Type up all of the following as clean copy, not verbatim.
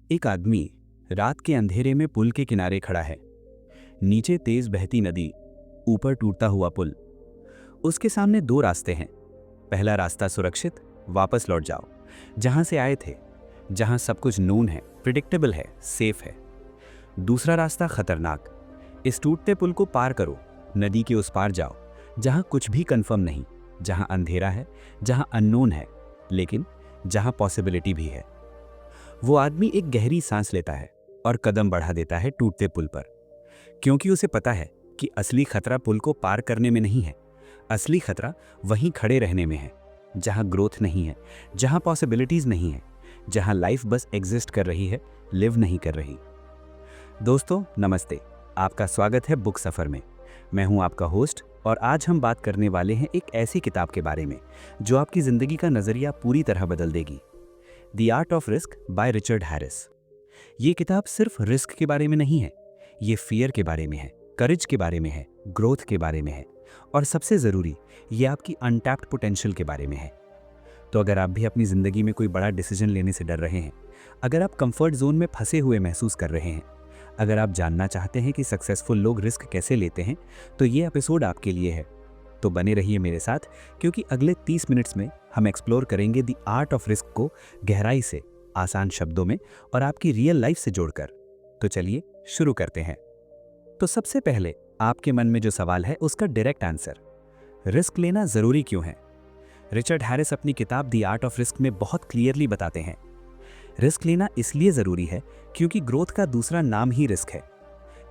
एक आदमी रात के अंधेरे में पुल के किनारे खड़ा है। नीचे तेज बहती नदी, ऊपर टूटता हुआ पुल। उसके सामने दो रास्ते हैं। पहला रास्ता सुरक्षित, वापस लौट जाओ जहां से आए थे, जहां सब कुछ नोन है, प्रिडिक्टेबल है, सेफ है। दूसरा रास्ता खतरनाक, इस टूटते पुल को पार करो, नदी के उस पार जाओ जहां कुछ भी कंफर्म नहीं, जहां अंधेरा है, जहां अननोन है, लेकिन जहां पॉसिबिलिटी भी है। वो आदमी एक गहरी सांस लेता है और कदम बढ़ा देता है टूटते पुल पर, क्योंकि उसे पता है कि असली खतरा पुल को पार करने में नहीं है। असली खतरा वहीं खड़े रहने में है, जहां ग्रोथ नहीं है, जहां पॉसिबिलिटीज नहीं है, जहां लाइफ बस एग्जिस्ट कर रही है, लिव नहीं कर रही। दोस्तों नमस्ते, आपका स्वागत है बुक सफर में। मैं हूं आपका होस्ट और आज हम बात करने वाले हैं एक ऐसी किताब के बारे में जो आपकी जिंदगी का नजरिया पूरी तरह बदल देगी। The art of risk by Richard Harris. ये किताब सिर्फ रिस्क के बारे में नहीं है, ये फियर के बारे में है, करेज के बारे में है, ग्रोथ के बारे में है और सबसे ज़रूरी, ये आपकी अनटैप्ड पोटेंशियल के बारे में है। तो अगर आप भी अपनी ज़िंदगी में कोई बड़ा डिसीजन लेने से डर रहे हैं, अगर आप कंफर्ट जोन में फंसे हुए महसूस कर रहे हैं, अगर आप जानना चाहते हैं कि सक्सेसफुल लोग रिस्क कैसे लेते हैं, तो ये एपिसोड आपके लिए है। तो बने रहिए मेरे साथ, क्योंकि अगले 30 मिनट्स में हम एक्सप्लोर करेंगे द आर्ट ऑफ रिस्क को गहराई से, आसान शब्दों में और आपकी रियल लाइफ से जोड़कर। तो चलिए शुरू करते हैं। तो सबसे पहले आपके मन में जो सवाल है उसका डायरेक्ट आंसर, रिस्क लेना जरूरी क्यों है? रिचर्ड हैरिस अपनी किताब द आर्ट ऑफ रिस्क में बहुत क्लियरली बताते हैं, रिस्क लेना इसलिए जरूरी है क्योंकि ग्रोथ का दूसरा नाम ही रिस्क है।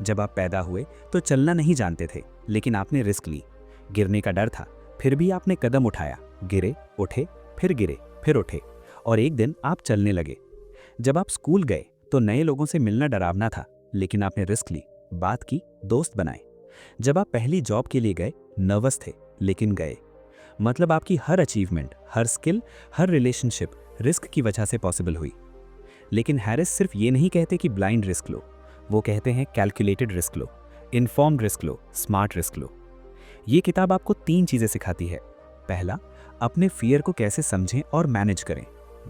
जब आप पैदा हुए तो चलना नहीं जानते थे, लेकिन आपने रिस्क ली। गिरने का डर था, फिर भी आपने कदम उठाया, गिरे, उठे, फिर उठे और एक दिन आप चलने लगे। जब आप स्कूल गए तो नए लोगों से मिलना डरावना था, लेकिन आपने रिस्क ली, बात की, दोस्त बनाए। जब आप पहली जॉब के लिए गए, नर्वस थे, लेकिन गए। मतलब आपकी हर अचीवमेंट, हर स्किल, हर रिलेशनशिप रिस्क की वजह से पॉसिबल हुई। लेकिन हैरिस सिर्फ ये नहीं कहते कि ब्लाइंड रिस्क लो, वो कहते हैं कैलकुलेटेड रिस्क लो, इन्फॉर्म्ड रिस्क लो, स्मार्ट रिस्क लो। ये किताब आपको 3 चीजें सिखाती है। पहला, अपने फियर को कैसे समझें और मैनेज करें।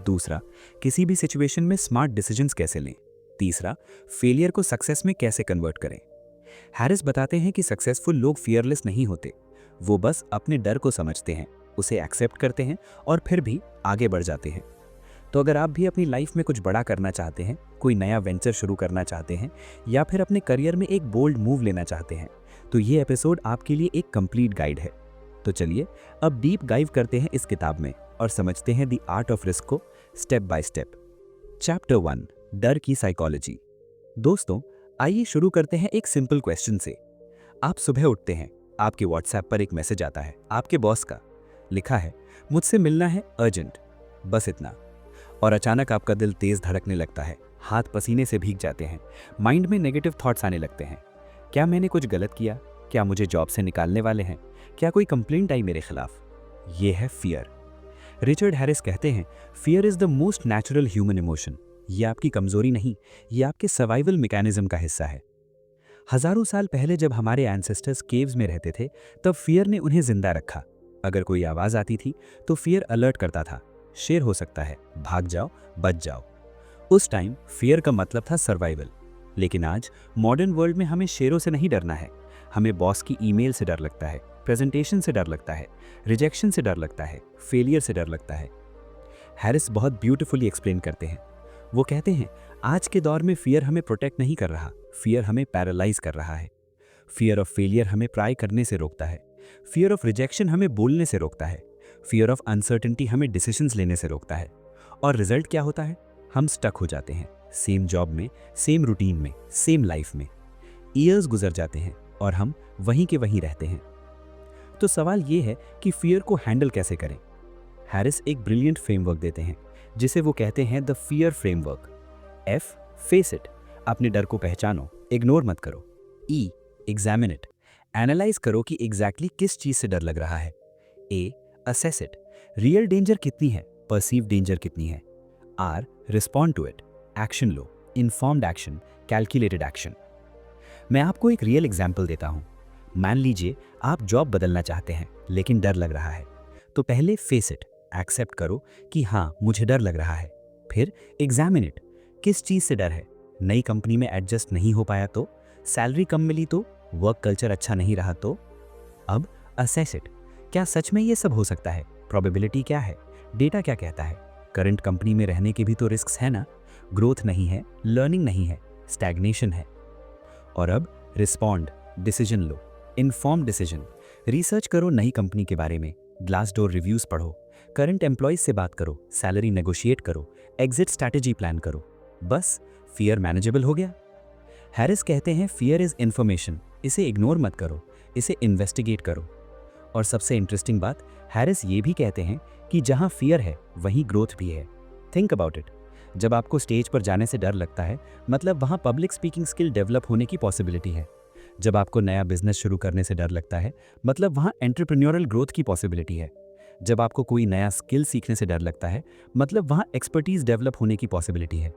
दूसरा, किसी भी सिचुएशन में स्मार्ट डिसीजंस कैसे लें। तीसरा, फेलियर को सक्सेस में कैसे कन्वर्ट करें। हैरिस बताते हैं कि सक्सेसफुल लोग फियरलेस नहीं होते, वो बस अपने डर को समझते हैं, उसे एक्सेप्ट करते हैं और फिर भी आगे बढ़ जाते हैं। तो अगर आप भी अपनी लाइफ में कुछ बड़ा करना चाहते हैं, कोई नया वेंचर शुरू करना चाहते हैं या फिर अपने करियर में एक बोल्ड मूव लेना चाहते हैं, तो ये एपिसोड आपके लिए एक कंप्लीट गाइड है। तो चलिए अब डीप डाइव करते हैं इस किताब में और समझते हैं द आर्ट ऑफ रिस्क को स्टेप बाय स्टेप। चैप्टर 1, डर की साइकोलॉजी। दोस्तों आइए शुरू करते हैं एक सिंपल क्वेश्चन से। आप सुबह उठते हैं, आपके व्हाट्सएप पर एक मैसेज आता है आपके बॉस का, लिखा है मुझसे मिलना है अर्जेंट, बस इतना। और अचानक आपका दिल तेज धड़कने लगता है, हाथ पसीने से भीग जाते हैं, माइंड में नेगेटिव थॉट्स आने लगते हैं। क्या मैंने कुछ गलत किया? क्या मुझे जॉब से निकालने वाले हैं? क्या कोई कंप्लेंट आई मेरे खिलाफ? ये है फियर। रिचर्ड हैरिस कहते हैं fear is the most natural human emotion. ये आपकी कमजोरी नहीं, ये आपके सर्वाइवल मैकेनिज्म का हिस्सा है। हजारों साल पहले जब हमारे एंसेस्टर्स केव्स में रहते थे, तब फियर ने उन्हें जिंदा रखा। अगर कोई आवाज आती थी तो फियर अलर्ट करता था, शेर हो सकता है, भाग जाओ, बच जाओ। उस टाइम फियर का मतलब था सर्वाइवल। लेकिन आज मॉडर्न वर्ल्ड में हमें शेरों से नहीं डरना है, हमें बॉस की ईमेल से डर लगता है, प्रेजेंटेशन से डर लगता है, रिजेक्शन से डर लगता है, फेलियर से डर लगता है। हैरिस बहुत ब्यूटीफुली एक्सप्लेन करते हैं। वो कहते हैं आज के दौर में फियर हमें प्रोटेक्ट नहीं कर रहा, फियर हमें पैरालाइज कर रहा है। फियर ऑफ फेलियर हमें ट्राई करने से रोकता है, फियर ऑफ रिजेक्शन हमें बोलने से रोकता है, फियर ऑफ अनसर्टेनिटी हमें डिसीजंस लेने से रोकता है। और रिजल्ट क्या होता है? हम स्टक हो जाते हैं, सेम जॉब में, सेम रूटीन में, सेम लाइफ में। ईयर्स गुजर जाते हैं और हम वहीं के वहीं रहते हैं। तो सवाल ये है कि फियर को हैंडल कैसे करें। हैरिस एक ब्रिलियंट फ्रेमवर्क देते हैं जिसे वो कहते हैं the fear framework. F, face it, अपने डर को पहचानो, इग्नोर मत करो। ई, एग्जामिन इट, एनालाइज करो कि एग्जैक्टली किस चीज से डर लग रहा है। A, assess it, real danger कितनी है, परसीव डेंजर कितनी है। R, respond to it, action लो, इन्फॉर्म्ड एक्शन, कैलकुलेटेड एक्शन। मैं आपको एक रियल एग्जाम्पल देता हूं। मान लीजिए आप जॉब बदलना चाहते हैं लेकिन डर लग रहा है, तो पहले फेस इट, एक्सेप्ट करो कि हाँ मुझे डर लग रहा है। फिर एग्जामिन इट, किस चीज़ से डर है? नई कंपनी में एडजस्ट नहीं हो पाया तो? सैलरी कम मिली तो? वर्क कल्चर अच्छा नहीं रहा तो? अब असेस इट। क्या सच में ये सब हो सकता है? प्रोबेबिलिटी क्या है? डेटा क्या कहता है? करंट कंपनी में रहने के भी तो रिस्क है ना। ग्रोथ नहीं है, लर्निंग नहीं है, स्टैग्नेशन है। और अब रिस्पॉन्ड, डिसीजन लो, इन्फॉर्म डिसीजन। रिसर्च करो नई कंपनी के बारे में, ग्लासडोर रिव्यूज पढ़ो, करंट एम्प्लॉयज से बात करो, सैलरी नेगोशिएट करो, एग्जिट स्ट्रैटेजी प्लान करो। बस फियर मैनेजेबल हो गया। हैरिस कहते हैं फियर इज इंफॉर्मेशन, इसे इग्नोर मत करो, इसे इन्वेस्टिगेट करो। और सबसे इंटरेस्टिंग बात, हैरिस ये भी कहते हैं कि जहां फियर है वहीं ग्रोथ भी है। Think about it. जब आपको स्टेज पर जाने से डर लगता है, मतलब वहां पब्लिक स्पीकिंग स्किल डेवलप होने की पॉसिबिलिटी है। जब आपको नया बिजनेस शुरू करने से डर लगता है, मतलब वहां एंटरप्रेन्योरल ग्रोथ की पॉसिबिलिटी है। जब आपको कोई नया स्किल सीखने से डर लगता है, मतलब वहां एक्सपर्टीज डेवलप होने की पॉसिबिलिटी है।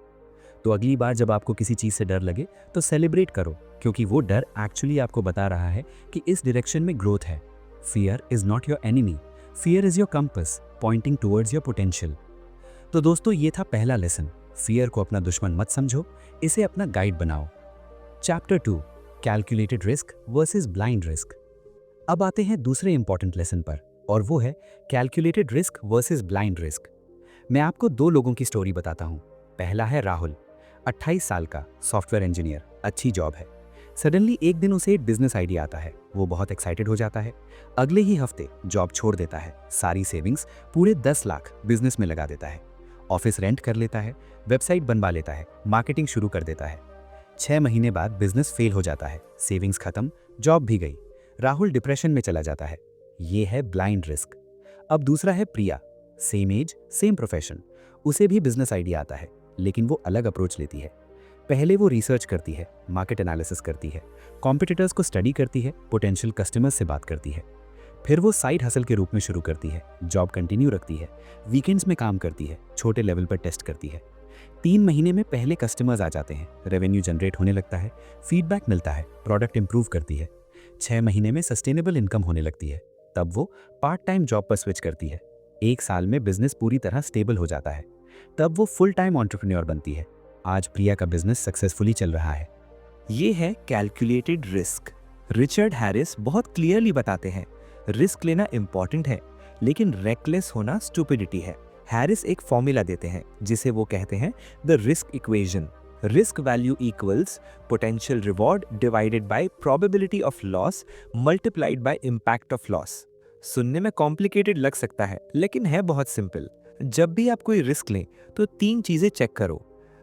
तो अगली बार जब आपको किसी चीज़ से डर लगे तो सेलिब्रेट करो, क्योंकि वो डर एक्चुअली आपको बता रहा है कि इस डायरेक्शन में ग्रोथ है। Fear is not your enemy, fear is your compass pointing towards your potential. तो दोस्तों, ये था पहला लेसन। फियर को अपना दुश्मन मत समझो, इसे अपना गाइड बनाओ। Chapter 2, calculated risk versus blind risk. अब आते हैं दूसरे इंपॉर्टेंट लेसन पर, और वो है calculated risk versus blind risk. मैं आपको दो लोगों की स्टोरी बताता हूँ। पहला है राहुल, 28 साल का सॉफ्टवेयर इंजीनियर, अच्छी जॉब है। सडनली एक दिन उसे एक बिजनेस आइडिया आता है। वो बहुत एक्साइटेड हो जाता है। अगले ही हफ्ते जॉब छोड़ देता है। सारी सेविंग्स, पूरे 10 लाख बिजनेस में लगा देता है। ऑफिस रेंट कर लेता है, वेबसाइट बनवा लेता है, मार्केटिंग शुरू कर देता है। 6 महीने बाद बिजनेस फेल हो जाता है, सेविंग्स खत्म, जॉब भी गई। राहुल डिप्रेशन में चला जाता है। ये है ब्लाइंड रिस्क। अब दूसरा है प्रिया, सेम एज सेम प्रोफेशन। उसे भी बिजनेस आइडिया आता है, लेकिन वो अलग अप्रोच लेती है। पहले वो रिसर्च करती है, मार्केट एनालिसिस करती है, कॉम्पिटिटर्स को स्टडी करती है, पोटेंशियल कस्टमर्स से बात करती है। फिर वो साइड हसल के रूप में शुरू करती है, जॉब कंटिन्यू रखती है, वीकेंड्स में काम करती है, छोटे लेवल पर टेस्ट करती है। 3 महीने में पहले कस्टमर्स आ जाते हैं, रेवेन्यू जनरेट होने लगता है, फीडबैक मिलता है, प्रोडक्ट इंप्रूव करती है। 6 महीने में सस्टेनेबल इनकम होने लगती है। तब वो पार्ट टाइम जॉब पर स्विच करती है। 1 साल में बिजनेस पूरी तरह स्टेबल हो जाता है। तब वो फुल टाइम एंटरप्रेन्योर बनती है। आज प्रिया का बिजनेस सक्सेसफुली चल रहा है। ये है कैलकुलेटेड रिस्क। रिचर्ड हैरिस बहुत क्लियरली बताते हैं, रिस्क लेना इंपॉर्टेंट है, लेकिन रेकलेस होना स्टूपिडिटी है। हैरिस एक फॉर्मूला देते हैं जिसे वो कहते हैं the risk equation. Risk value equals potential reward divided by probability of loss multiplied by impact of loss. सुनने में कॉम्प्लिकेटेड लग सकता है, लेकिन है बहुत सिंपल। जब भी आप कोई रिस्क लें तो 3 चीजें चेक करो।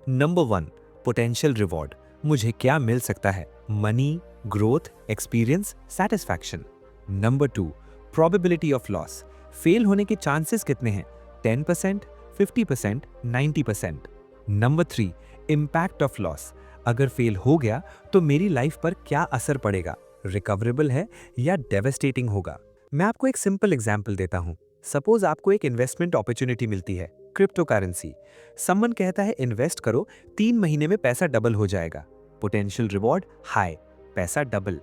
नंबर 1, पोटेंशियल रिवॉर्ड, मुझे क्या मिल सकता है? Money, growth, experience, satisfaction. Number 2, probability of loss, fail होने के चांसेस कितने हैं? 10%, 50%, 90%। नंबर 3, इम्पैक्ट ऑफ लॉस, अगर फेल हो गया तो मेरी लाइफ पर क्या असर पड़ेगा? रिकवरेबल है या डेवेस्टेटिंग होगा? मैं आपको एक सिंपल एग्जाम्पल देता हूं। सपोज आपको एक इन्वेस्टमेंट अपॉर्चुनिटी मिलती है, क्रिप्टो करेंसी। समवन कहता है इन्वेस्ट करो, 3 महीने में पैसा डबल हो जाएगा। पोटेंशियल रिवॉर्ड हाई, पैसा डबल।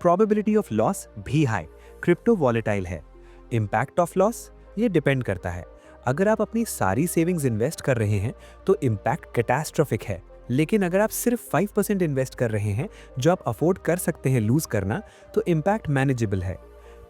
प्रोबेबिलिटी ऑफ लॉस भी हाई, क्रिप्टो वॉलेटाइल है। इम्पैक्ट ऑफ लॉस, ये डिपेंड करता है। अगर आप अपनी सारी सेविंग्स इन्वेस्ट कर रहे हैं तो इम्पैक्ट कैटास्ट्रोफिक है, लेकिन अगर आप सिर्फ 5% इन्वेस्ट कर रहे हैं जो आप अफोर्ड कर सकते हैं लूज करना, तो इम्पैक्ट मैनेजेबल है।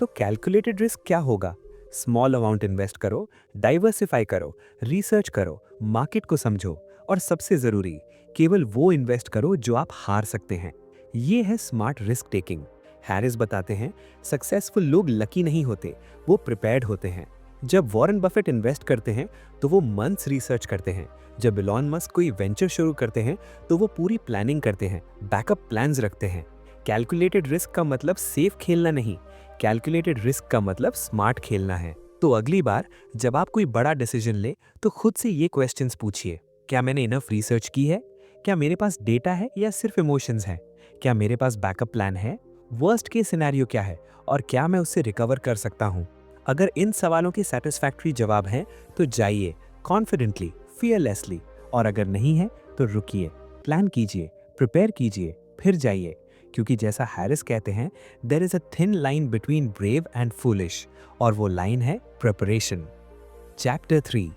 तो कैलकुलेटेड रिस्क क्या होगा? स्मॉल अमाउंट इन्वेस्ट करो, डाइवर्सिफाई करो, रिसर्च करो, मार्केट को समझो, और सबसे जरूरी, केवल वो इन्वेस्ट करो जो आप हार सकते हैं। ये है स्मार्ट रिस्क टेकिंग। हैरिस बताते हैं, सक्सेसफुल लोग लकी नहीं होते, वो प्रिपेयर्ड होते हैं। जब वॉरेन बफेट इन्वेस्ट करते हैं तो वो मंथ्स रिसर्च करते हैं। जब इलॉन मस्क कोई वेंचर शुरू करते हैं तो वो पूरी प्लानिंग करते हैं, बैकअप प्लान्स रखते हैं। कैलकुलेटेड रिस्क का मतलब सेफ खेलना नहीं, कैलकुलेटेड रिस्क का मतलब स्मार्ट खेलना है। तो अगली बार जब आप कोई बड़ा डिसीजन ले तो खुद से ये क्वेश्चंस पूछिए, क्या मैंने इनफ रिसर्च की है? क्या मेरे पास डेटा है या सिर्फ इमोशंस हैं? क्या मेरे पास बैकअप प्लान है? वर्स्ट केस सिनेरियो क्या है और क्या मैं उससे रिकवर कर सकता हूँ? अगर इन सवालों के सेटिस्फैक्ट्री जवाब हैं तो जाइए कॉन्फिडेंटली, फियरलेसली, और अगर नहीं है तो रुकिए, प्लान कीजिए, प्रिपेयर कीजिए, फिर जाइए, क्योंकि जैसा हैरिस कहते हैं, there is a thin line between brave and foolish, और वो लाइन है प्रिपरेशन। चैप्टर 3,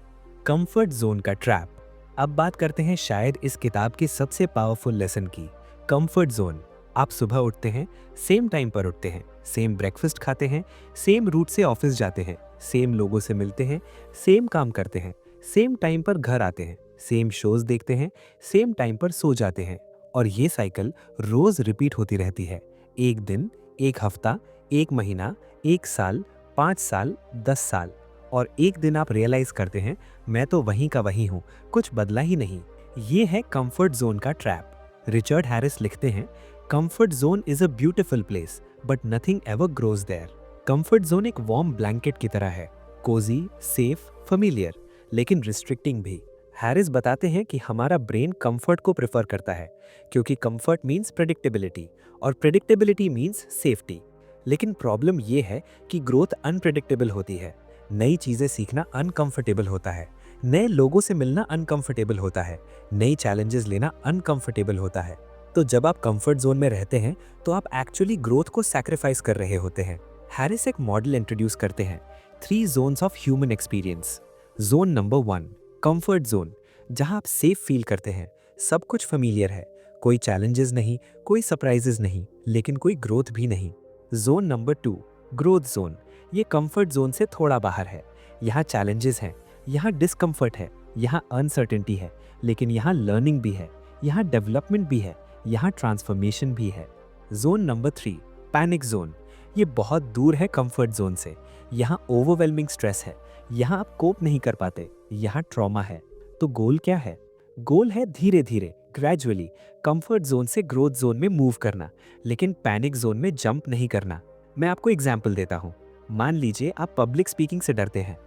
कंफर्ट जोन का ट्रैप। अब बात करते हैं शायद इस किताब के सबसे पावरफुल लेसन की, कंफर्ट जोन। आप सुबह उठते हैं, सेम टाइम पर उठते हैं, सेम ब्रेकफास्ट खाते हैं, सेम रूट से ऑफिस जाते हैं, सेम लोगों से मिलते हैं, सेम काम करते हैं, सेम टाइम पर घर आते हैं, सेम शोज देखते हैं, सेम टाइम पर सो जाते हैं। और ये साइकिल रोज रिपीट होती रहती है। एक दिन, एक हफ्ता, एक महीना, एक साल, 5 साल, 10 साल। और एक दिन आप रियलाइज करते हैं, मैं तो वहीं का वहीं हूँ, कुछ बदला ही नहीं। ये है कंफर्ट जोन का ट्रैप। रिचर्ड हैरिस लिखते हैं, comfort zone is a beautiful place but nothing ever grows there. Comfort zone एक वार्म ब्लैंकेट की तरह है, कोजी, सेफ, फेमिलियर, लेकिन रिस्ट्रिक्टिंग भी। हैरिस बताते हैं कि हमारा ब्रेन कंफर्ट को प्रेफर करता है क्योंकि कंफर्ट मींस प्रेडिक्टेबिलिटी और प्रेडिक्टेबिलिटी मींस सेफ्टी। लेकिन प्रॉब्लम ये है कि ग्रोथ अनप्रेडिक्टेबल होती है। नई चीजें सीखना अनकंफर्टेबल होता है, नए लोगों से मिलना अनकंफर्टेबल होता है, नई चैलेंजेस लेना अनकंफर्टेबल होता है। तो जब आप कंफर्ट जोन में रहते हैं तो आप एक्चुअली ग्रोथ को सैक्रिफाइस कर रहे होते हैं। हैरिस एक मॉडल इंट्रोड्यूस करते हैं, 3 zones of human experience. Zone number 1, comfort zone, जहां आप सेफ फील करते हैं, सब कुछ फेमिलियर है, कोई चैलेंजेस नहीं, कोई सरप्राइजेस नहीं, लेकिन कोई ग्रोथ भी नहीं। जोन नंबर 2, ग्रोथ जोन, ये कंफर्ट जोन से थोड़ा बाहर है। यहाँ चैलेंजेस हैं, यहाँ डिस्कम्फर्ट है, यहाँ अनसर्टेनिटी है, लेकिन यहाँ लर्निंग भी है, यहाँ डेवलपमेंट भी है, यहाँ ट्रांसफॉर्मेशन भी है। जोन नंबर 3, पैनिक जोन, ये बहुत दूर है कंफर्ट जोन से। यहाँ ओवरवेलमिंग स्ट्रेस है, यहाँ आप कोप नहीं कर पाते, यहाँ ट्रॉमा है। तो गोल क्या है? गोल है धीरे धीरे, ग्रेजुअली कंफर्ट जोन से ग्रोथ जोन में मूव करना, लेकिन पैनिक जोन में जंप नहीं करना। मैं आपको एग्जाम्पल देता हूँ। मान लीजिए आप पब्लिक स्पीकिंग से डरते हैं।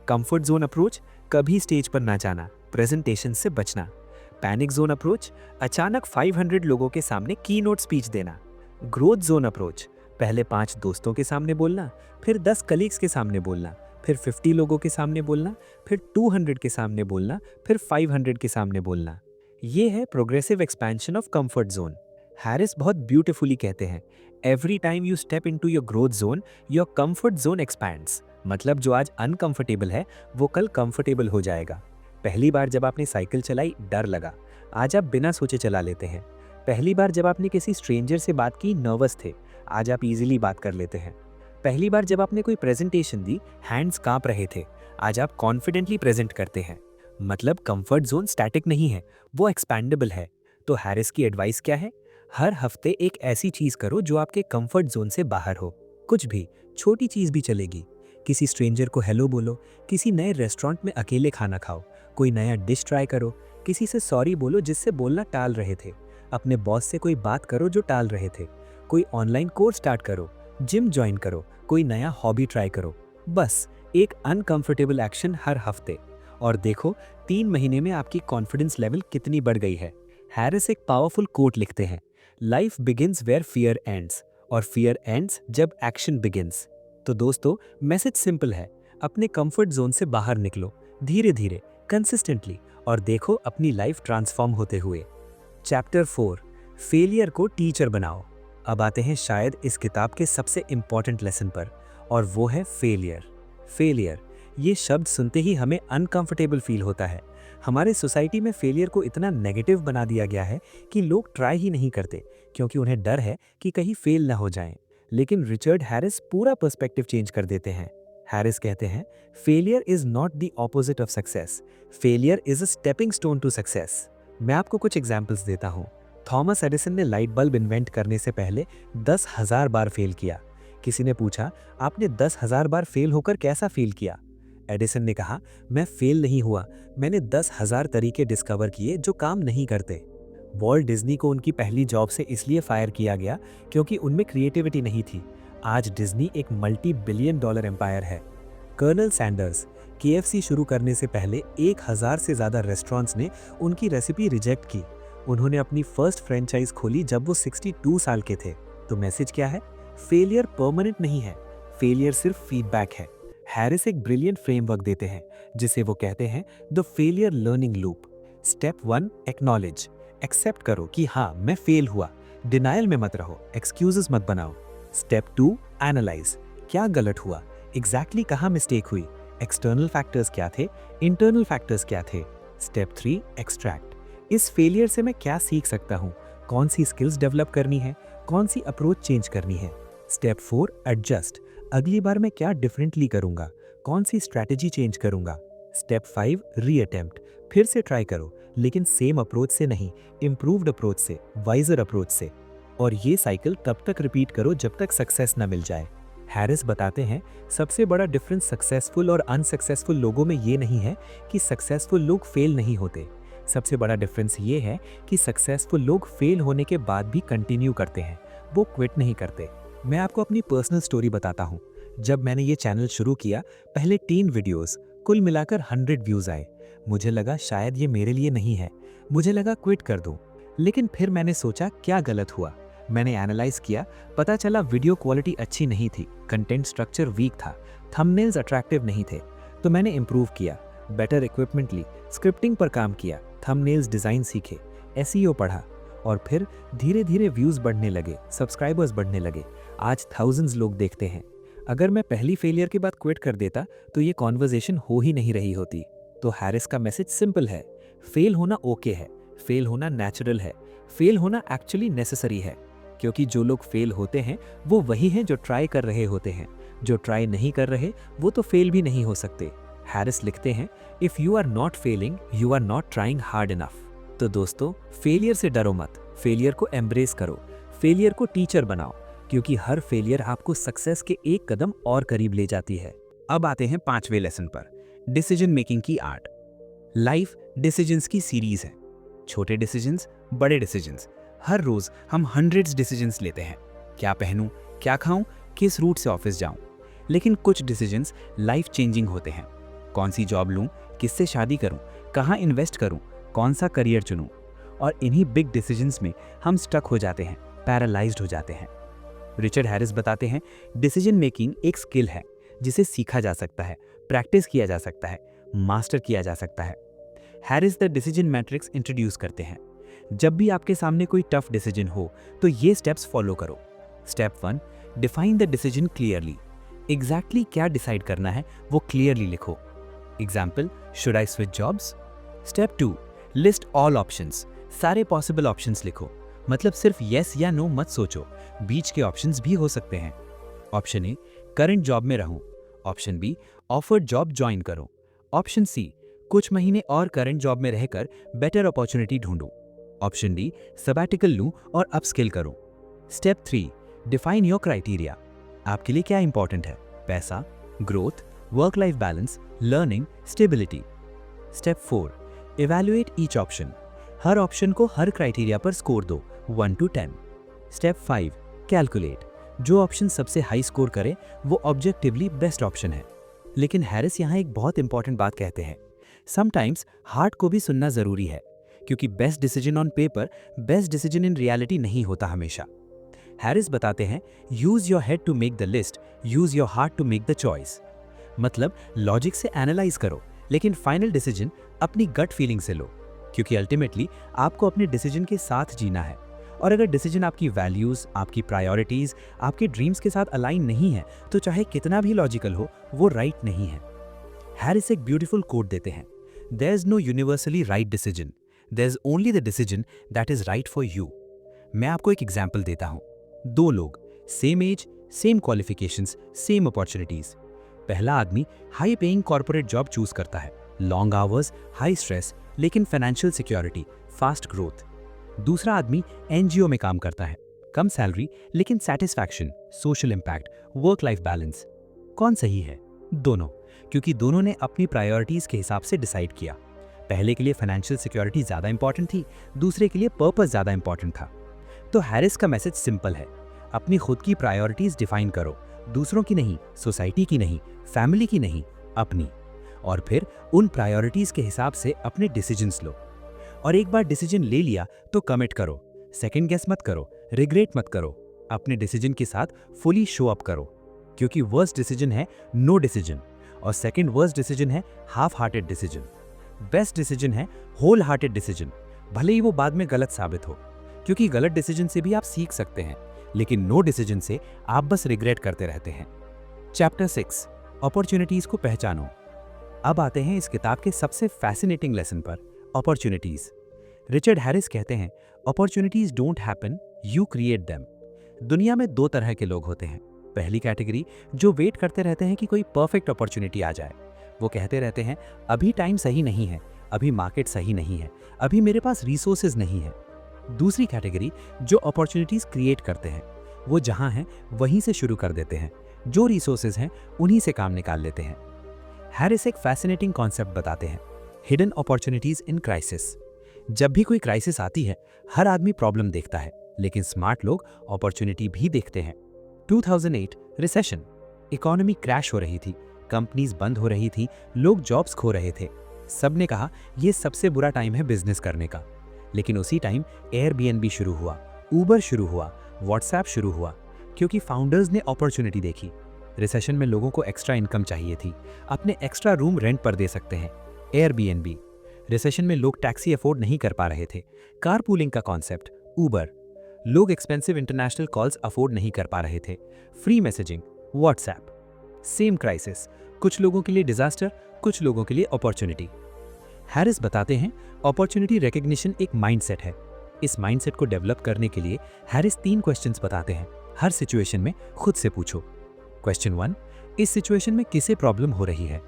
कंफर्ट जोन अप्रोच, कभी स्टेज पर ना जाना, प्रेजेंटेशन से बचना। पैनिक जोन अप्रोच, अचानक 500 लोगों के सामने की नोट स्पीच देना। ग्रोथ जोन अप्रोच, पहले 5 दोस्तों के सामने बोलना, फिर 10 कलीग्स के सामने बोलना, फिर 50 लोगों के सामने बोलना, फिर 200 के सामने बोलना, फिर 500 के सामने बोलना। ये है progressive expansion of comfort zone. Harris बहुत ब्यूटीफुली कहते हैं, every time you step into your growth zone, your comfort zone expands. मतलब जो आज अनकंफर्टेबल है वो कल कंफर्टेबल हो जाएगा। पहली बार जब आपने साइकिल चलाई, डर लगा, आज आप बिना सोचे चला लेते हैं। पहली बार जब आपने किसी स्ट्रेंजर से बात की, नर्वस थे, आज आप इजीली बात कर लेते हैं। पहली बार जब आपने कोई प्रेजेंटेशन दी, हैंड्स कांप रहे थे, आज आप कॉन्फिडेंटली प्रेजेंट करते हैं। मतलब कंफर्ट जोन स्टैटिक नहीं है, वो एक्सपैंडेबल है। तो हैरिस की एडवाइस क्या है? हर हफ्ते एक ऐसी चीज करो जो आपके कंफर्ट जोन से बाहर हो। कुछ भी, छोटी चीज भी चलेगी। किसी स्ट्रेंजर को हेलो बोलो, किसी नए रेस्टोरेंट में अकेले खाना खाओ, कोई नया डिश ट्राई करो, किसी से सॉरी बोलो जिससे बोलना टाल रहे थे, अपने बॉस से कोई बात करो जो टाल रहे थे, कोई ऑनलाइन कोर्स स्टार्ट करो, जिम ज्वाइन करो, कोई नया हॉबी ट्राई करो। बस एक अनकंफर्टेबल एक्शन हर हफ्ते, और देखो 3 महीने में आपकी कॉन्फिडेंस लेवल कितनी बढ़ गई है। हैरिस एक पावरफुल कोट लिखते हैं, life begins where fear ends, और फियर एंड्स जब एक्शन बिगिंस। तो दोस्तों, मैसेज सिंपल है, अपने कंफर्ट जोन से बाहर निकलो, धीरे धीरे, कंसिस्टेंटली, और देखो अपनी लाइफ ट्रांसफॉर्म होते हुए। चैप्टर 4, फेलियर को टीचर बनाओ। अब आते हैं शायद इस किताब के सबसे इंपॉर्टेंट लेसन पर, और वो है फेलियर। फेलियर, ये शब्द सुनते ही हमें अनकंफर्टेबल फील होता है। हमारे सोसाइटी में फेलियर को इतना नेगेटिव बना दिया गया है कि लोग ट्राई ही नहीं करते क्योंकि उन्हें डर है कि कहीं फेल ना हो जाएं। लेकिन रिचर्ड हैरिस पूरा पर्सपेक्टिव चेंज कर देते हैं। हैरिस कहते हैं, failure is not the opposite of success, failure is a stepping stone to success. मैं आपको कुछ एग्जाम्पल्स देता हूँ। थॉमस एडिसन ने लाइट बल्ब इन्वेंट करने से पहले 10,000 बार फेल किया। किसी ने पूछा, आपने 10,000 बार फेल होकर कैसा फील किया? एडिसन ने कहा, मैं फेल नहीं हुआ, मैंने 10,000 तरीके डिस्कवर किए जो काम नहीं करते। वॉल्ट डिज्नी को उनकी पहली जॉब से इसलिए फायर किया गया क्योंकि उनमें क्रिएटिविटी नहीं थी। आज डिज्नी एक $multi-billion एम्पायर है। कर्नल सैंडर्स, KFC शुरू करने से पहले 1000 से ज़्यादा रेस्टोरेंट्स ने उनकी रेसिपी रिजेक्ट की। उन्होंने अपनी फर्स्ट फ्रेंचाइज खोली जब वो 62 साल के थे। तो मैसेज क्या है? फेलियर परमानेंट नहीं है, फेलियर सिर्फ फीडबैक है। हैरिस एक ब्रिलियंट फ्रेमवर्क देते हैं जिसे वो कहते हैं the failure learning loop. Step 1, acknowledge, accept करो कि हाँ मैं फेल हुआ, डिनायल में मत रहो, एक्सक्यूजेस मत बनाओ। स्टेप 2, एनालाइज, क्या गलत हुआ, एग्जैक्टली कहाँ मिस्टेक हुई, एक्सटर्नल फैक्टर्स क्या थे, इंटरनल फैक्टर्स क्या थे। Step 3 extract. इस फेलियर से मैं क्या सीख सकता हूँ, कौन सी स्किल्स डेवलप करनी है, कौन सी अप्रोच चेंज करनी है। Step 4 adjust. अगली बार मैं क्या डिफरेंटली करूँगा, कौन सी स्ट्रैटेजी चेंज करूँगा। Step 5 reattempt. फिर से ट्राई करो, लेकिन सेम अप्रोच से नहीं, इम्प्रूव्ड अप्रोच से, वाइजर अप्रोच से। और ये साइकिल तब तक रिपीट करो जब तक सक्सेस ना मिल जाए। हैरिस बताते हैं, सबसे बड़ा डिफरेंस सक्सेसफुल और अनसक्सेसफुल लोगों में ये नहीं है कि सक्सेसफुल लोग फेल नहीं होते। सबसे बड़ा डिफरेंस ये है कि सक्सेसफुल लोग फेल होने के बाद भी कंटिन्यू करते हैं, वो क्विट नहीं करते। मैं आपको अपनी पर्सनल स्टोरी बताता हूँ। जब मैंने ये चैनल शुरू किया, पहले 3 वीडियोस, कुल मिलाकर 100 व्यूज आए। मुझे लगा शायद ये मेरे लिए नहीं है, मुझे लगा क्विट कर दूं। लेकिन फिर मैंने सोचा क्या गलत हुआ। मैंने एनालाइज किया, पता चला वीडियो क्वालिटी अच्छी नहीं थी, कंटेंट स्ट्रक्चर वीक था, थंबनेल्स अट्रैक्टिव नहीं थे। तो मैंने इंप्रूव किया, बेटर इक्विपमेंट ली, स्क्रिप्टिंग पर काम किया, थंबनेल्स डिज़ाइन सीखे, एसईओ पढ़ा, और फिर धीरे धीरे व्यूज़ बढ़ने लगे, सब्सक्राइबर्स बढ़ने लगे। आज थाउजेंड्स लोग देखते हैं। अगर मैं पहली फेलियर के बाद क्विट कर देता तो ये कॉन्वर्जेशन हो ही नहीं रही होती। तो हैरिस का मैसेज सिंपल है, फेल होना ओके है, फेल होना नेचुरल है, फेल होना एक्चुअली नेसेसरी है। क्योंकि जो लोग फेल होते हैं वो वही हैं जो ट्राई कर रहे होते हैं, जो ट्राई नहीं कर रहे वो तो फेल भी नहीं हो सकते। हैरिस लिखते हैं, if you are not failing you are not trying hard enough. तो दोस्तों, फेलियर से डरो मत, फेलियर को एम्ब्रेस करो, फेलियर को टीचर बनाओ, क्योंकि हर फेलियर आपको सक्सेस के एक कदम और करीब ले जाती है। अब आते हैं 5वें लेसन पर, डिसीजन मेकिंग की आर्ट। लाइफ डिसीजंस की सीरीज है, छोटे डिसीजंस, बड़े डिसीजंस। हर रोज हम हंड्रेड्स डिसीजंस लेते हैं, क्या पहनूं, क्या खाऊं, किस रूट से ऑफिस जाऊं। लेकिन कुछ डिसीजंस लाइफ चेंजिंग होते हैं, कौन सी जॉब लूं, किससे शादी करूं, कहां इन्वेस्ट करूं, कौन सा करियर चुनूं। और इन्हीं बिग डिसीजंस में हम स्टक हो जाते हैं, पैरालाइज्ड हो जाते हैं। रिचर्ड हैरिस बताते हैं, डिसीजन मेकिंग एक स्किल है जिसे सीखा जा सकता है, प्रैक्टिस किया जा सकता है, मास्टर किया जा सकता है। Harris the decision matrix introduce करते हैं। जब भी आपके सामने कोई टफ डिसीजन हो तो ये स्टेप्स फॉलो करो। Step 1, define the decision clearly. Exactly क्या डिसाइड करना है वो क्लियरली लिखो। Example, should I switch jobs. Step 2, list all options. सारे पॉसिबल ऑप्शंस लिखो, मतलब सिर्फ येस या नो मत सोचो, बीच के ऑप्शंस भी हो सकते हैं। ऑप्शन ए, करंट जॉब में रहूं। Option B, offered job join करो। ऑप्शन सी, कुछ महीने और करंट जॉब में रहकर बेटर अपॉर्चुनिटी ढूंढूं। ऑप्शन डी, सबैटिकल लूं और अपस्किल करूं। Step 3, define your criteria. आपके लिए क्या इंपॉर्टेंट है, पैसा, growth, work life balance, learning, stability. Step 4, evaluate each option. हर ऑप्शन को हर क्राइटेरिया पर स्कोर दो 1 to 10। Step 5, calculate. जो ऑप्शन सबसे हाई स्कोर करे वो ऑब्जेक्टिवली बेस्ट ऑप्शन है। लेकिन हैरिस यहाँ एक बहुत इंपॉर्टेंट बात कहते हैं, समटाइम्स हार्ट को भी सुनना जरूरी है, क्योंकि best decision on paper best decision in reality नहीं होता हमेशा। हैरिस बताते हैं, use your head to make the list, use your heart to make the choice. मतलब लॉजिक से एनालाइज करो, लेकिन फाइनल डिसीजन अपनी गट फीलिंग से लो, क्योंकि अल्टीमेटली आपको अपने डिसीजन के साथ जीना है। और अगर डिसीजन आपकी वैल्यूज, आपकी प्रायोरिटीज, आपके ड्रीम्स के साथ अलाइन नहीं है तो चाहे कितना भी लॉजिकल हो वो राइट नहीं है। हैरिस एक ब्यूटीफुल कोट देते हैं, there is no universally right decision, there is only the decision that is right for you. मैं आपको एक एग्जाम्पल देता हूँ। 2 लोग, same age, same qualifications, same opportunities. पहला आदमी high paying corporate job choose करता है, लॉन्ग आवर्स, हाई स्ट्रेस, लेकिन फाइनेंशियल सिक्योरिटी, फास्ट ग्रोथ। दूसरा आदमी एनजीओ में काम करता है, कम सैलरी लेकिन satisfaction, social impact, work life balance. कौन सही है? दोनों, क्योंकि दोनों ने अपनी प्रायोरिटीज के हिसाब से डिसाइड किया। पहले के लिए फाइनेंशियल सिक्योरिटी ज्यादा इंपॉर्टेंट थी, दूसरे के लिए पर्पस ज्यादा इंपॉर्टेंट था। तो हैरिस का मैसेज सिंपल है, अपनी खुद की प्रायोरिटीज डिफाइन करो, दूसरों की नहीं, सोसाइटी की नहीं, फैमिली की नहीं, अपनी। और फिर उन प्रायोरिटीज के हिसाब से अपने डिसीजंस लो। और एक बार डिसीजन ले लिया तो कमिट करो, सेकंड गेस मत करो, रिग्रेट मत करो, अपने डिसीजन के साथ फुली शो अप करो। क्योंकि वर्स्ट डिसीजन है नो डिसीजन, और सेकंड वर्स्ट डिसीजन है half hearted decision. Best decision है होल हार्टेड डिसीजन, भले ही वो बाद में गलत साबित हो, क्योंकि गलत डिसीजन से भी आप सीख सकते हैं, लेकिन नो डिसीजन से आप बस रिग्रेट करते रहते हैं। चैप्टर 6, अपॉर्चुनिटीज को पहचानो। अब आते हैं इस किताब के सबसे फैसिनेटिंग लेसन पर, अपॉर्चुनिटीज। रिचर्ड हैरिस कहते हैं, opportunities don't happen, you create them. दुनिया में दो तरह के लोग होते हैं। पहली कैटेगरी जो वेट करते रहते हैं कि कोई परफेक्ट अपॉर्चुनिटी आ जाए। वो कहते रहते हैं अभी टाइम सही नहीं है, अभी मार्केट सही नहीं है, अभी मेरे पास रिसोर्सेज नहीं है। दूसरी कैटेगरी जो अपॉर्चुनिटीज क्रिएट करते हैं, वो जहां हैं वहीं से शुरू कर देते हैं, जो रिसोर्सेज हैं उन्हीं से काम निकाल लेते हैं। हैरिस एक फैसिनेटिंग कॉन्सेप्ट बताते हैं, हिडन अपॉर्चुनिटीज इन क्राइसिस। जब भी कोई क्राइसिस आती है, हर आदमी प्रॉब्लम देखता है, लेकिन स्मार्ट लोग अपॉर्चुनिटी भी देखते हैं। 2008 रिसेशन, इकोनॉमी क्रैश हो रही थी, कंपनीज बंद हो रही थी, लोग जॉब्स खो रहे थे। सबने कहा यह सबसे बुरा टाइम है बिजनेस करने का। लेकिन उसी टाइम एयरबीएनबी शुरू हुआ, ऊबर शुरू हुआ, व्हाट्सएप शुरू हुआ, क्योंकि फाउंडर्स ने अपॉर्चुनिटी देखी। रिसेशन में लोगों को एक्स्ट्रा इनकम चाहिए थी, अपने एक्स्ट्रा रूम रेंट पर दे सकते हैं, एयरबीएनबी। रिसेशन में लोग टैक्सी अफोर्ड नहीं कर पा रहे थे, कारपूलिंग का कॉन्सेप्ट, ऊबर। लोग एक्सपेंसिव इंटरनेशनल कॉल्स अफोर्ड नहीं कर पा रहे थे, free messaging, WhatsApp. Same crisis, कुछ लोगों के लिए डिजास्टर, कुछ लोगों के लिए अपॉर्चुनिटी। हैरिस बताते हैं अपॉर्चुनिटी रिकग्निशन एक माइंडसेट है। इस माइंडसेट को डेवलप करने के लिए हैरिस 3 क्वेश्चंस बताते हैं, हर सिचुएशन में खुद से पूछो। क्वेश्चन 1, इस सिचुएशन में किसे प्रॉब्लम हो रही है।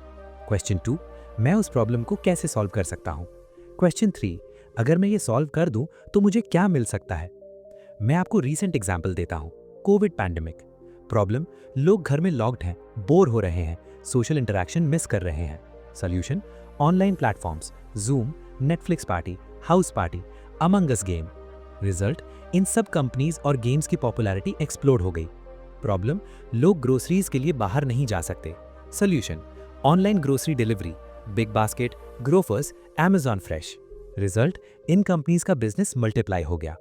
क्वेश्चन 2, मैं उस प्रॉब्लम को कैसे सॉल्व कर सकता हूं। क्वेश्चन 3, अगर मैं ये सॉल्व कर दूं तो मुझे क्या मिल सकता है। मैं आपको रीसेंट एग्जांपल देता हूं, कोविड पैंडेमिक। प्रॉब्लम, लोग घर में लॉक्ड हैं, बोर हो रहे हैं, सोशल इंटरेक्शन मिस कर रहे हैं। Solution, online platforms, Zoom, Netflix party, house party, among us game. Result, इन सब कंपनीज और गेम्स की पॉपुलैरिटी एक्सप्लोड हो गई। प्रॉब्लम, लोग ग्रोसरीज के लिए बाहर नहीं जा सकते। Solution, online grocery delivery, Big Basket, Grofers, Amazon Fresh. Result, इन कंपनीज का बिजनेस मल्टीप्लाई हो गया।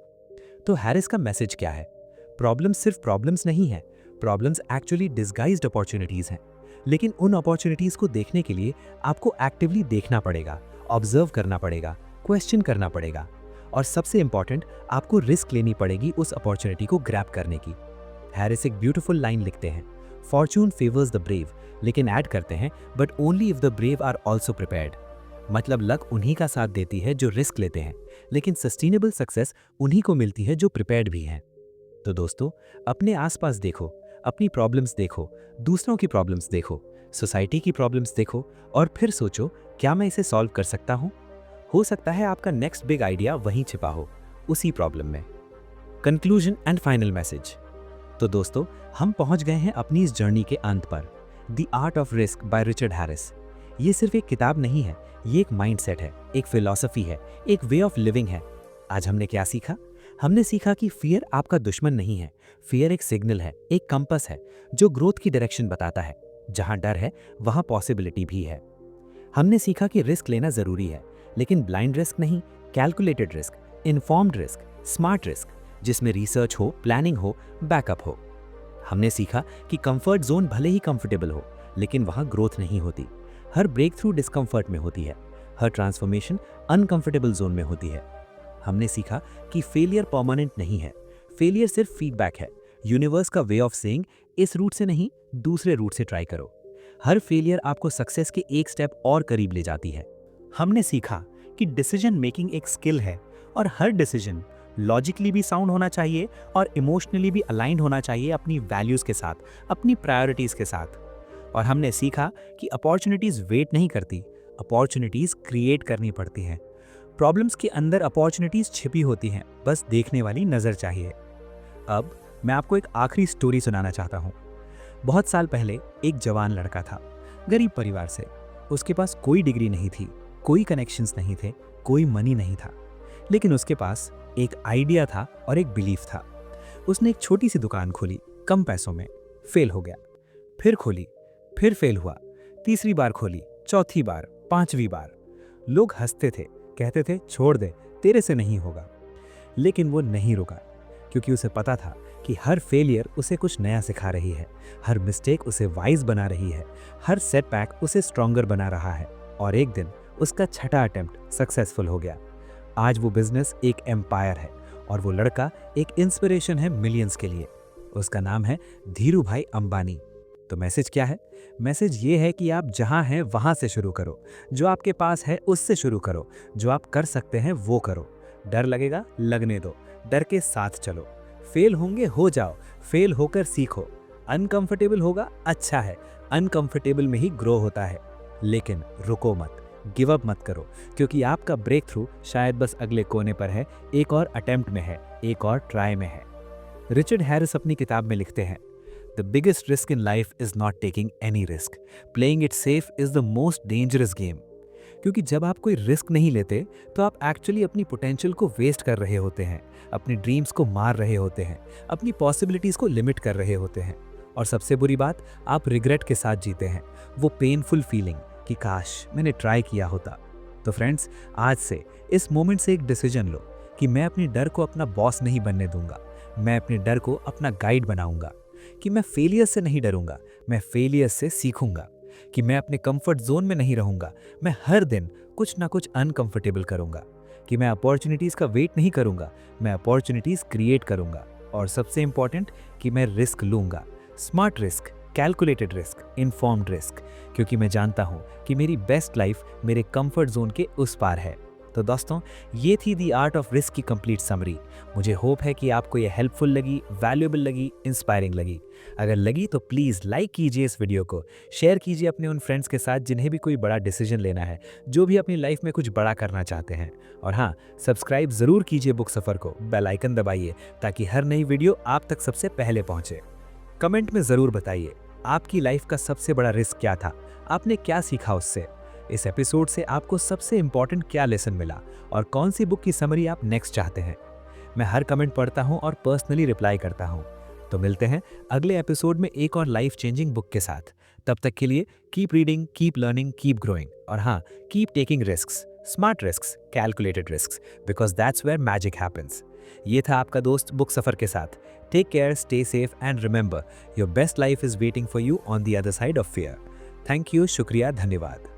तो हैरिस का मैसेज क्या है? प्रॉब्लम्स सिर्फ प्रॉब्लम्स नहीं है, प्रॉब्लम्स एक्चुअली डिस्गाइज्ड अपॉर्चुनिटीज हैं। लेकिन उन अपॉर्चुनिटीज को देखने के लिए आपको एक्टिवली देखना पड़ेगा, ऑब्जर्व करना पड़ेगा, क्वेश्चन करना पड़ेगा, और सबसे इंपॉर्टेंट, आपको रिस्क लेनी पड़ेगी उस अपॉर्चुनिटी को ग्रैब करने की। हैरिस एक ब्यूटीफुल लाइन लिखते हैं, फॉर्चून फेवर्स द ब्रेव, लेकिन ऐड करते हैं but only if the brave are also prepared. मतलब लक उन्हीं का साथ देती है जो रिस्क लेते हैं, लेकिन सस्टेनेबल सक्सेस उन्हीं को मिलती है जो प्रिपेयर्ड भी हैं। तो दोस्तों, अपने आसपास देखो, अपनी प्रॉब्लम्स देखो, दूसरों की प्रॉब्लम्स देखो, सोसाइटी की प्रॉब्लम्स देखो, और फिर सोचो क्या मैं इसे सॉल्व कर सकता हूँ। हो सकता है आपका नेक्स्ट बिग आइडिया वहीं छिपा हो, उसी प्रॉब्लम में। Conclusion and final message. तो दोस्तों, हम पहुंच गए हैं अपनी इस जर्नी के अंत पर। The art of risk by Richard Harris. ये सिर्फ एक किताब नहीं है, ये एक माइंडसेट है, एक फिलॉसफी है, एक वे ऑफ लिविंग है। आज हमने क्या सीखा? हमने सीखा कि फियर आपका दुश्मन नहीं है, फियर एक सिग्नल है, एक कंपास है जो ग्रोथ की डायरेक्शन बताता है। जहां डर है वहां पॉसिबिलिटी भी है। हमने सीखा कि रिस्क लेना जरूरी है, लेकिन ब्लाइंड रिस्क नहीं, calculated risk, informed risk, smart risk, जिसमें रिसर्च हो, प्लानिंग हो, बैकअप हो। हमने सीखा कि कंफर्ट जोन भले ही कंफर्टेबल हो, लेकिन वहां ग्रोथ नहीं होती। हर ब्रेक थ्रू डिस्कंफर्ट में होती है, हर ट्रांसफॉर्मेशन अनकंफर्टेबल जोन में होती है। हमने सीखा कि फेलियर परमानेंट नहीं है, फेलियर सिर्फ फीडबैक है, यूनिवर्स का वे ऑफ सेइंग इस रूट से नहीं, दूसरे रूट से ट्राई करो। हर फेलियर आपको सक्सेस के एक स्टेप और करीब ले जाती है। हमने सीखा कि डिसीजन मेकिंग एक स्किल है, और हर डिसीजन लॉजिकली भी साउंड होना चाहिए और इमोशनली भी अलाइंड होना चाहिए अपनी वैल्यूज के साथ, अपनी प्रायोरिटीज के साथ। और हमने सीखा कि अपॉर्चुनिटीज वेट नहीं करती, अपॉर्चुनिटीज क्रिएट करनी पड़ती हैं। प्रॉब्लम्स के अंदर अपॉर्चुनिटीज छिपी होती हैं, बस देखने वाली नजर चाहिए। अब मैं आपको एक आखिरी स्टोरी सुनाना चाहता हूँ। बहुत साल पहले एक जवान लड़का था, गरीब परिवार से। उसके पास कोई डिग्री नहीं थी, कोई कनेक्शंस नहीं थे, कोई मनी नहीं था, लेकिन उसके पास एक आइडिया था और एक बिलीफ था। उसने एक छोटी सी दुकान खोली, कम पैसों में। फेल हो गया, फिर खोली, फिर फेल हुआ, तीसरी बार खोली, चौथी बार, पांचवी बार। लोग हंसते थे, कहते थे छोड़ दे, तेरे से नहीं होगा। लेकिन वो नहीं रुका, क्योंकि उसे पता था कि हर फेलियर उसे कुछ नया सिखा रही है, हर मिस्टेक उसे वाइज बना रही है, हर सेटबैक उसे स्ट्रॉन्गर बना रहा है। और एक दिन उसका छठा अटेम्प्ट सक्सेसफुल हो गया। आज वो बिजनेस एक एम्पायर है, और वो लड़का एक इंस्पिरेशन है मिलियंस के लिए। उसका नाम है धीरू भाई अंबानी। तो मैसेज क्या है? मैसेज ये है कि आप जहां हैं वहां से शुरू करो, जो आपके पास है उससे शुरू करो, जो आप कर सकते हैं वो करो। डर लगेगा, लगने दो, डर के साथ चलो। फेल होंगे, हो जाओ, फेल होकर सीखो। अनकंफर्टेबल होगा, अच्छा है, अनकंफर्टेबल में ही ग्रो होता है। लेकिन रुको मत, गिव अप मत करो, क्योंकि आपका ब्रेक थ्रू शायद बस अगले कोने पर है, एक और अटेम्प्ट में है, एक और ट्राई में है। रिचर्ड हैरिस अपनी किताब में लिखते हैं, the biggest risk in life is not taking any risk, playing it safe is the most dangerous game. क्योंकि जब आप कोई रिस्क नहीं लेते तो आप एक्चुअली अपनी पोटेंशियल को वेस्ट कर रहे होते हैं, अपनी ड्रीम्स को मार रहे होते हैं, अपनी पॉसिबिलिटीज को लिमिट कर रहे होते हैं। और सबसे बुरी बात, आप रिग्रेट के साथ जीते हैं, वो पेनफुल फीलिंग कि काश मैंने ट्राई किया होता। तो फ्रेंड्स, आज से इस मोमेंट से एक डिसीजन लो कि मैं अपने डर को अपना बॉस नहीं बनने दूंगा, मैं अपने डर को अपना गाइड बनाऊंगा। कि मैं फेलियर से नहीं डरूंगा, मैं फेलियर से सीखूंगा। कि मैं अपने कंफर्ट जोन में नहीं रहूंगा, मैं हर दिन कुछ ना कुछ अनकंफर्टेबल करूंगा। कि मैं अपॉर्चुनिटीज का वेट नहीं करूंगा, मैं अपॉर्चुनिटीज क्रिएट करूंगा। और सबसे इंपॉर्टेंट, कि मैं रिस्क लूंगा, smart risk, calculated risk, informed risk, क्योंकि मैं जानता हूं कि मेरी बेस्ट लाइफ मेरे कंफर्ट जोन के उस पार है। तो दोस्तों, ये थी द आर्ट ऑफ रिस्क की कंप्लीट समरी। मुझे होप है कि आपको ये हेल्पफुल लगी, वैल्यूएबल लगी, इंस्पायरिंग लगी। अगर लगी तो प्लीज़ लाइक कीजिए इस वीडियो को, शेयर कीजिए अपने उन फ्रेंड्स के साथ जिन्हें भी कोई बड़ा डिसीजन लेना है, जो भी अपनी लाइफ में कुछ बड़ा करना चाहते हैं। और हाँ, सब्सक्राइब ज़रूर कीजिए बुक सफ़र को, बेल आइकन दबाइए ताकि हर नई वीडियो आप तक सबसे पहले पहुँचे। कमेंट में ज़रूर बताइए, आपकी लाइफ का सबसे बड़ा रिस्क क्या था, आपने क्या सीखा उससे। इस एपिसोड से आपको सबसे इंपॉर्टेंट क्या लेसन मिला और कौन सी बुक की समरी आप नेक्स्ट चाहते हैं। मैं हर कमेंट पढ़ता हूं और पर्सनली रिप्लाई करता हूं। तो मिलते हैं अगले एपिसोड में एक और लाइफ चेंजिंग बुक के साथ। तब तक के लिए keep reading, keep learning, keep growing. और हाँ, keep taking risks, smart risks, calculated risks, because that's where magic happens. ये था आपका दोस्त बुक सफर के साथ। Take care, stay safe and remember, your best life is waiting for you on the other side of fear. Thank you, शुक्रिया, धन्यवाद।